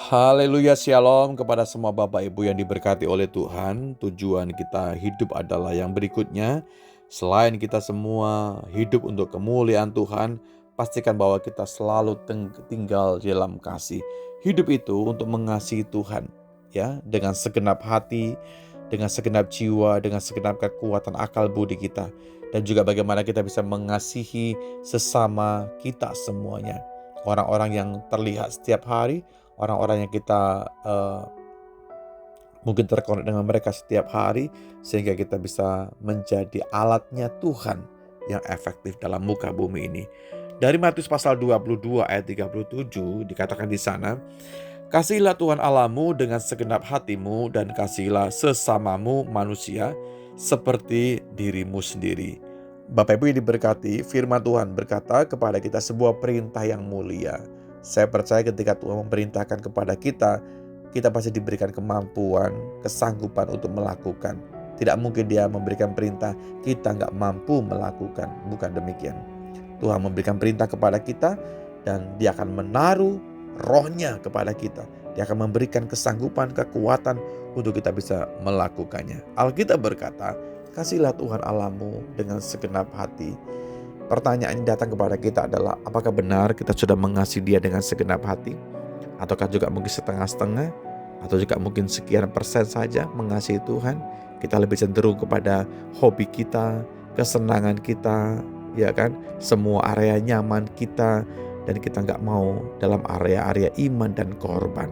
Haleluya, shalom kepada semua Bapak Ibu yang diberkati oleh Tuhan. Tujuan kita hidup adalah yang berikutnya. Selain kita semua hidup untuk kemuliaan Tuhan, pastikan bahwa kita selalu tinggal di dalam kasih. Hidup itu untuk mengasihi Tuhan, ya, dengan segenap hati, dengan segenap jiwa, dengan segenap kekuatan akal budi kita. Dan juga bagaimana kita bisa mengasihi sesama kita semuanya. Orang-orang yang terlihat setiap hari, orang-orang yang kita mungkin terkonek dengan mereka setiap hari, sehingga kita bisa menjadi alatnya Tuhan yang efektif dalam muka bumi ini. Dari Matius pasal 22 ayat 37 dikatakan di sana, "Kasihilah Tuhan Allahmu dengan segenap hatimu dan kasihilah sesamamu manusia seperti dirimu sendiri." Bapak Ibu yang diberkati, firman Tuhan berkata kepada kita sebuah perintah yang mulia. Saya percaya ketika Tuhan memerintahkan kepada kita, kita pasti diberikan kemampuan, kesanggupan untuk melakukan. Tidak mungkin Dia memberikan perintah kita nggak mampu melakukan. Bukan demikian. Tuhan memberikan perintah kepada kita dan Dia akan menaruh rohnya kepada kita. Dia akan memberikan kesanggupan, kekuatan untuk kita bisa melakukannya. Alkitab berkata, "Kasihilah Tuhan Allahmu dengan segenap hati." Pertanyaan yang datang kepada kita adalah, apakah benar kita sudah mengasihi Dia dengan segenap hati? Ataukah juga mungkin setengah-setengah? Atau juga mungkin sekian persen saja mengasihi Tuhan? Kita lebih cenderung kepada hobi kita, kesenangan kita, ya kan? Semua area nyaman kita, dan kita nggak mau dalam area-area iman dan korban.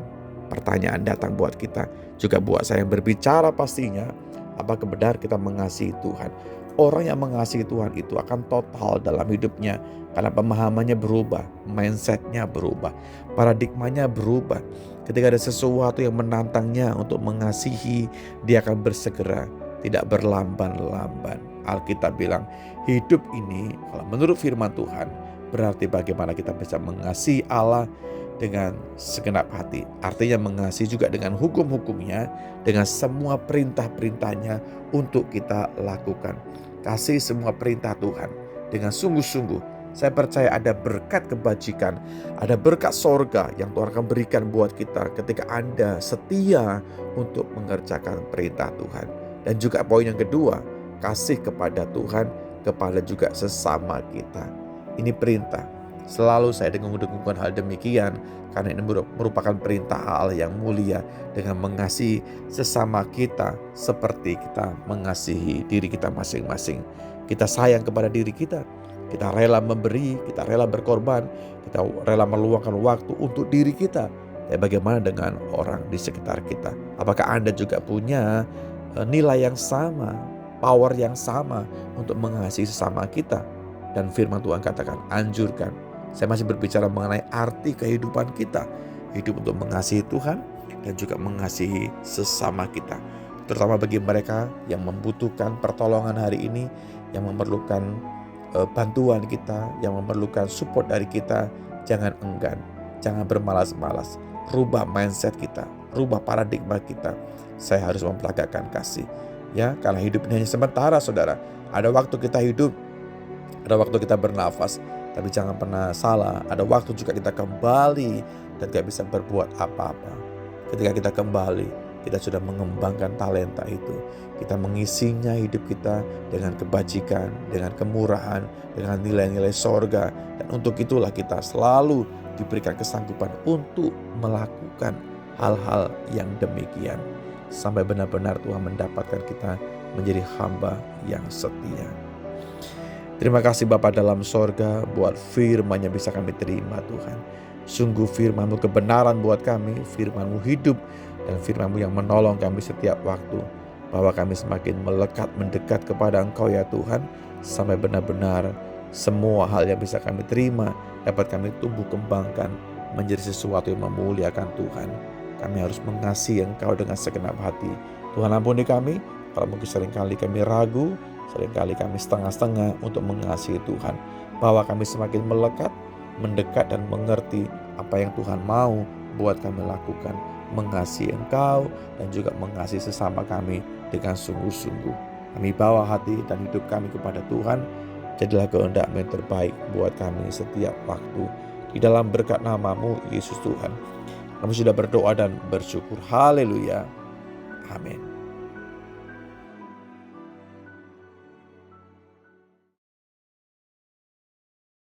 Pertanyaan datang buat kita, juga buat saya yang berbicara pastinya, apakah benar kita mengasihi Tuhan? Orang yang mengasihi Tuhan itu akan total dalam hidupnya karena pemahamannya berubah, mindsetnya berubah, paradigmanya berubah. Ketika ada sesuatu yang menantangnya untuk mengasihi, dia akan bersegera, tidak berlamban-lamban. Alkitab bilang, hidup ini kalau menurut firman Tuhan berarti bagaimana kita bisa mengasihi Allah dengan segenap hati. Artinya mengasihi juga dengan hukum-hukumnya, dengan semua perintah-perintahnya untuk kita lakukan. Kasih semua perintah Tuhan dengan sungguh-sungguh. Saya percaya ada berkat kebajikan, ada berkat sorga yang Tuhan akan berikan buat kita ketika Anda setia untuk mengerjakan perintah Tuhan. Dan juga poin yang kedua, kasih kepada Tuhan, kepada juga sesama kita. Ini perintah. Selalu saya dengung-dengungkan hal demikian karena ini merupakan perintah Allah yang mulia dengan mengasihi sesama kita seperti kita mengasihi diri kita masing-masing. Kita sayang kepada diri kita rela memberi, kita rela berkorban, kita rela meluangkan waktu untuk diri kita. Bagaimana dengan orang di sekitar kita? Apakah Anda juga punya nilai yang sama, power yang sama untuk mengasihi sesama kita? Dan firman Tuhan katakan, anjurkan. Saya masih berbicara mengenai arti kehidupan kita. Hidup untuk mengasihi Tuhan dan juga mengasihi sesama kita. Terutama bagi mereka yang membutuhkan pertolongan hari ini, yang memerlukan bantuan kita, yang memerlukan support dari kita. Jangan enggan, jangan bermalas-malas. Rubah mindset kita, rubah paradigma kita. Saya harus memperagakan kasih. Ya, karena hidup ini hanya sementara, saudara. Ada waktu kita hidup, ada waktu kita bernafas. Tapi jangan pernah salah, ada waktu juga kita kembali dan gak bisa berbuat apa-apa. Ketika kita kembali, kita sudah mengembangkan talenta itu. Kita mengisinya hidup kita dengan kebajikan, dengan kemurahan, dengan nilai-nilai sorga. Dan untuk itulah kita selalu diberikan kesanggupan untuk melakukan hal-hal yang demikian. Sampai benar-benar Tuhan mendapatkan kita menjadi hamba yang setia. Terima kasih Bapa dalam sorga buat firman yang bisa kami terima Tuhan. Sungguh firman-Mu kebenaran buat kami, firman-Mu hidup dan firman-Mu yang menolong kami setiap waktu. Bahwa kami semakin melekat, mendekat kepada Engkau ya Tuhan. Sampai benar-benar semua hal yang bisa kami terima dapat kami tumbuh kembangkan menjadi sesuatu yang memuliakan Tuhan. Kami harus mengasihi Engkau dengan segenap hati. Tuhan ampuni kami kalau mungkin seringkali kami ragu, seringkali kami setengah-setengah untuk mengasihi Tuhan. Bahwa kami semakin melekat, mendekat dan mengerti apa yang Tuhan mau buat kami lakukan. Mengasihi Engkau dan juga mengasihi sesama kami dengan sungguh-sungguh. Kami bawa hati dan hidup kami kepada Tuhan. Jadilah kehendak-Mu yang terbaik buat kami setiap waktu. Di dalam berkat nama-Mu Yesus Tuhan, Kami sudah berdoa dan bersyukur. Haleluya. Amin.